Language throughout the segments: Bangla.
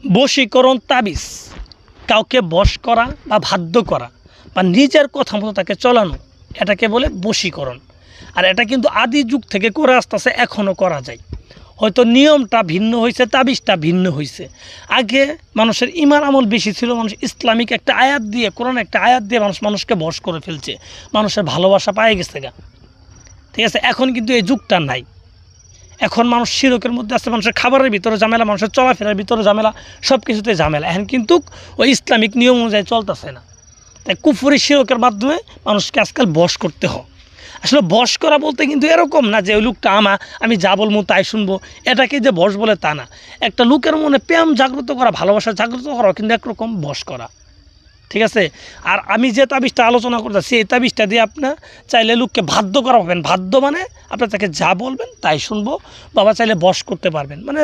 বশীকরণ তাবিজ, কাউকে বশ করা বা বাধ্য করা বা নিজের কথা মতো তাকে চলানো, এটাকে বলে বশীকরণ। আর এটা কিন্তু আদি যুগ থেকে করে আসতেছে, এখনও করা যায়। হয়তো নিয়মটা ভিন্ন হয়েছে, তাবিজটা ভিন্ন হয়েছে। আগে মানুষের ইমান আমল বেশি ছিল, মানুষ ইসলামিক একটা আয়াত দিয়ে, কোরআন একটা আয়াত দিয়ে মানুষকে বশ করে ফেলছে, মানুষের ভালোবাসা পায়ে গেছে গা। ঠিক আছে, এখন কিন্তু এই যুগটা নাই। এখন মানুষ শিরকের মধ্যে আছে, মানুষের খাবারের ভিতরে ঝামেলা, মানুষের চলাফেরার ভিতরে ঝামেলা, সব কিছুতে ঝামেলা। এখন কিন্তু ওই ইসলামিক নিয়ম অনুযায়ী চলতেছে না। তাই কুফরি শিরকের মাধ্যমে মানুষকে আজকাল বশ করতে হয়। আসলে বশ করা বলতে কিন্তু এরকম না যে ওই লোকটা আমি যা বলবো তাই শুনবো, এটাকে যে বশ বলে তা না। একটা লোকের মনে প্রেম জাগ্রত করা, ভালোবাসা জাগ্রত করা কিন্তু একরকম বশ করা। ঠিক আছে, আর আমি যে তাবিজটা আলোচনা করতেছি, এই তাবিজটা দিয়ে আপনার চাইলে লোককে বাধ্য করা পাবেন। বাধ্য মানে আপনার তাকে যা বলবেন তাই শুনবো, বাবা চাইলে বশ করতে পারবেন। মানে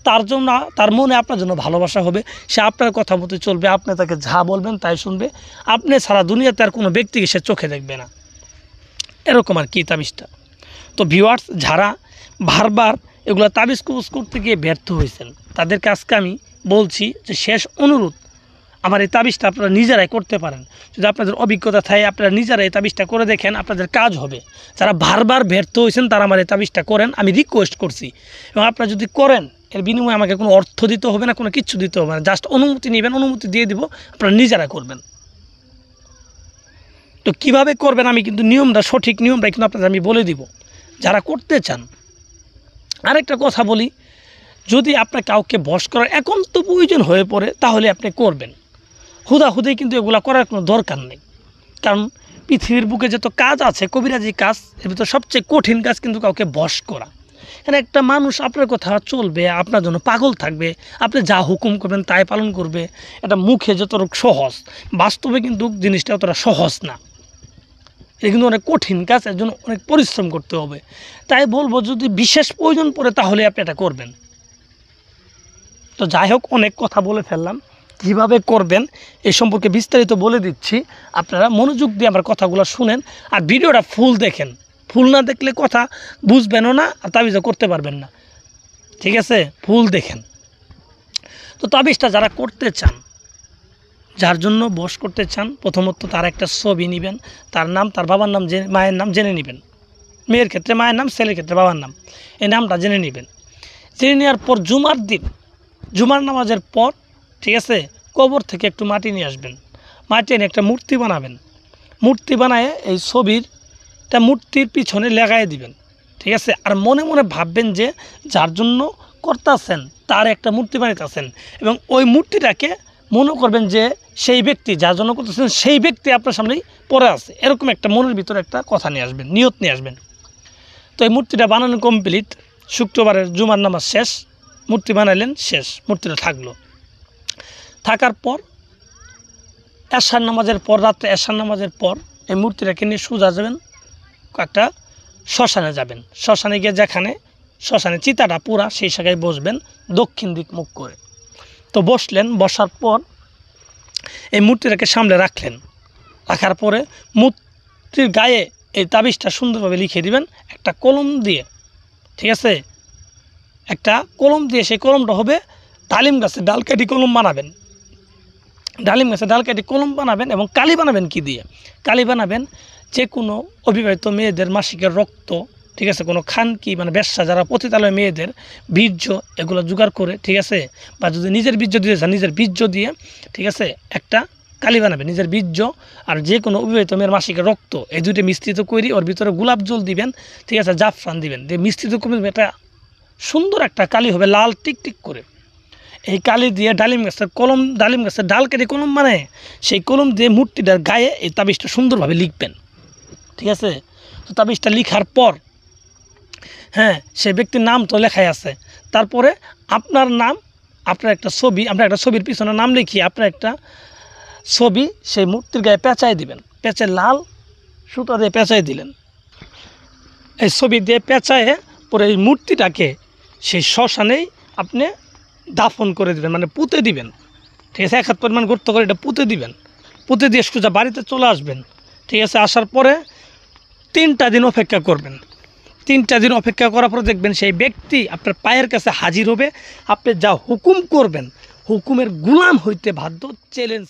তার জন্য, তার মনে আপনার জন্য ভালোবাসা হবে, সে আপনার কথা মতো চলবে, আপনি তাকে যা বলবেন তাই শুনবে, আপনি সারা দুনিয়াতে আর কোনো ব্যক্তিকে সে চোখে দেখবে না, এরকম আর কি তাবিজটা। তো ভিউয়ার্স, যারা বারবার এগুলো তাবিজ কুজ করতে গিয়ে ব্যর্থ হয়েছেন, তাদেরকে আজকে আমি বলছি যে শেষ অনুরোধ, আমার এই তাবিজটা আপনারা নিজেরাই করতে পারেন। যদি আপনাদের অভিজ্ঞতা থাকে, আপনারা নিজেরাই এই তাবিজটা করে দেখেন, আপনাদের কাজ হবে। যারা বারবার ব্যর্থ হয়েছেন তারা আমার এই তাবিজটা করেন, আমি রিকোয়েস্ট করছি। এবং আপনারা যদি করেন, এর বিনিময়ে আমাকে কোনো অর্থ দিতে হবে না, কোনো কিচ্ছু দিতে হবে না, জাস্ট অনুমতি নেবেন, অনুমতি দিয়ে দিব, আপনারা নিজেরা করবেন। তো কীভাবে করবেন আমি কিন্তু নিয়মটা, সঠিক নিয়মটা কিন্তু আপনাদের আমি বলে দিব, যারা করতে চান। আরেকটা কথা বলি, যদি আপনার কাউকে বশ করার একান্ত প্রয়োজন হয়ে পড়ে, তাহলে আপনি করবেন। হুদাহুদি কিন্তু এগুলো করার কোনো দরকার নেই। কারণ পৃথিবীর বুকে যত কাজ আছে, কবিরাজি কাজ, এর ভিতরে সবচেয়ে কঠিন কাজ কিন্তু কাউকে বশ করা। এখানে একটা মানুষ আপনার কথা চলবে, আপনার জন্য পাগল থাকবে, আপনি যা হুকুম করবেন তাই পালন করবে। এটা মুখে যতটুকু সহজ, বাস্তবে কিন্তু জিনিসটা অতটা সহজ না। এটা কিন্তু অনেক কঠিন কাজ, এর জন্য অনেক পরিশ্রম করতে হবে। তাই বলবো, যদি বিশেষ প্রয়োজন পড়ে তাহলে আপনি এটা করবেন। তো যাই হোক, অনেক কথা বলে ফেললাম, কীভাবে করবেন এই সম্পর্কে বিস্তারিত বলে দিচ্ছি। আপনারা মনোযোগ দিয়ে আমার কথাগুলো শুনেন, আর ভিডিওটা ফুল দেখেন। ফুল না দেখলে কথা বুঝবেনও না, আর তাবিজও করতে পারবেন না। ঠিক আছে, ফুল দেখেন। তো তাবিজটা যারা করতে চান, যার জন্য বশ করতে চান, প্রথমত তার একটা ছবি নেবেন, তার নাম, তার বাবার নাম, মায়ের নাম জেনে নেবেন। মেয়ের ক্ষেত্রে মায়ের নাম, ছেলের ক্ষেত্রে বাবার নাম, এই নামটা জেনে নেবেন। জেনে নেওয়ার পর জুমার দিন, জুমার নামাজের পর, ঠিক আছে, কবর থেকে একটু মাটি নিয়ে আসবেন। মাটি এনে একটা মূর্তি বানাবেন। মূর্তি বানায় এই ছবিটা মূর্তির পিছনে লাগাই দিবেন। ঠিক আছে, আর মনে মনে ভাববেন যে যার জন্য করতেছেন তার একটা মূর্তি বানাইতেছেন, এবং ওই মূর্তিটাকে মনে করবেন যে সেই ব্যক্তি যার জন্য করতেছেন, সেই ব্যক্তি আপনার সামনেই পড়ে আছে, এরকম একটা মনের ভিতরে একটা কথা নিয়ে আসবেন, নিয়ত নিয়ে আসবেন। তো এই মূর্তিটা বানানো কমপ্লিট, শুক্রবারের জুমার নামাজ শেষ, মূর্তি বানাইলেন, শেষ, মূর্তিটা থাকলো। থাকার পর এশার নামাজের পর, রাত্রে এশার নামাজের পর এই মূর্তিটাকে নিয়ে সোজা যাবেন, একটা শ্মশানে যাবেন। শ্মশানে গিয়ে যেখানে শ্মশানে চিতাটা পুরা, সেই জায়গায় বসবেন দক্ষিণ দিক মুখ করে। তো বসলেন, বসার পর এই মূর্তিটাকে সামনে রাখলেন। রাখার পরে মূর্তির গায়ে এই তাবিজটা সুন্দরভাবে লিখে দিবেন একটা কলম দিয়ে। ঠিক আছে, একটা কলম দিয়ে, সেই কলমটা হবে ডালিম গাছের ডাল কাটি কলম বানাবেন। ডালিম গাছের ডাল কাটি কলম বানাবেন, এবং কালি বানাবেন কি দিয়ে? কালি বানাবেন যে কোনো অবিবাহিত মেয়েদের মাসিকের রক্ত, ঠিক আছে, কোনো খানকি মানে বেশ্যা যারা পতিতালয় মেয়েদের বীর্য, এগুলো জোগাড় করে, ঠিক আছে, বা যদি নিজের বীর্য দিয়ে যান, নিজের বীর্য দিয়ে, ঠিক আছে, একটা কালি বানাবেন। নিজের বীর্য আর যে কোনো অবিবাহিত মেয়ের মাসিকের রক্ত, এই দুইটা মিশ্রিত করে ওর ভিতরে গোলাপ জল দিবেন, ঠিক আছে, জাফরান দিবেন, দিয়ে মিশ্রিত করবেন, এটা সুন্দর একটা কালি হবে, লাল টিকটিক করে। এই কালি দিয়ে ডালিম গাছের কলম, ডালিম গাছের ডাল কেটে কলম বানায়, সেই কলম দিয়ে মূর্তিটার গায়ে এই তাবিজটা সুন্দরভাবে লিখবেন। ঠিক আছে, তো তাবিজটা লিখার পর, হ্যাঁ, সেই ব্যক্তির নাম তো লেখাই আছে, তারপরে আপনার নাম, আপনার একটা ছবি, আপনার একটা ছবির পিছনে নাম লিখিয়ে আপনার একটা ছবি সেই মূর্তির গায়ে পেঁচাই দিবেন। পেঁচে লাল সুতা দিয়ে পেঁচাই দিলেন। এই ছবি দিয়ে পেঁচায়ে পরে এই মূর্তিটাকে সেই শ্মশানেই আপনি দাফন করে দিবেন, মানে পুঁতে দিবেন। ঠিক আছে, 1 হাত পরিমাণ গর্ত করে এটা পুঁতে দিবেন। পুঁতে দিয়ে সোজা বাড়িতে চলে আসবেন। ঠিক আছে, আসার পরে 3টা দিন অপেক্ষা করবেন। 3টা দিন অপেক্ষা করার পরে দেখবেন সেই ব্যক্তি আপনার পায়ের কাছে হাজির হবে। আপনি যা হুকুম করবেন, হুকুমের গুলাম হইতে বাধ্য, চ্যালেঞ্জ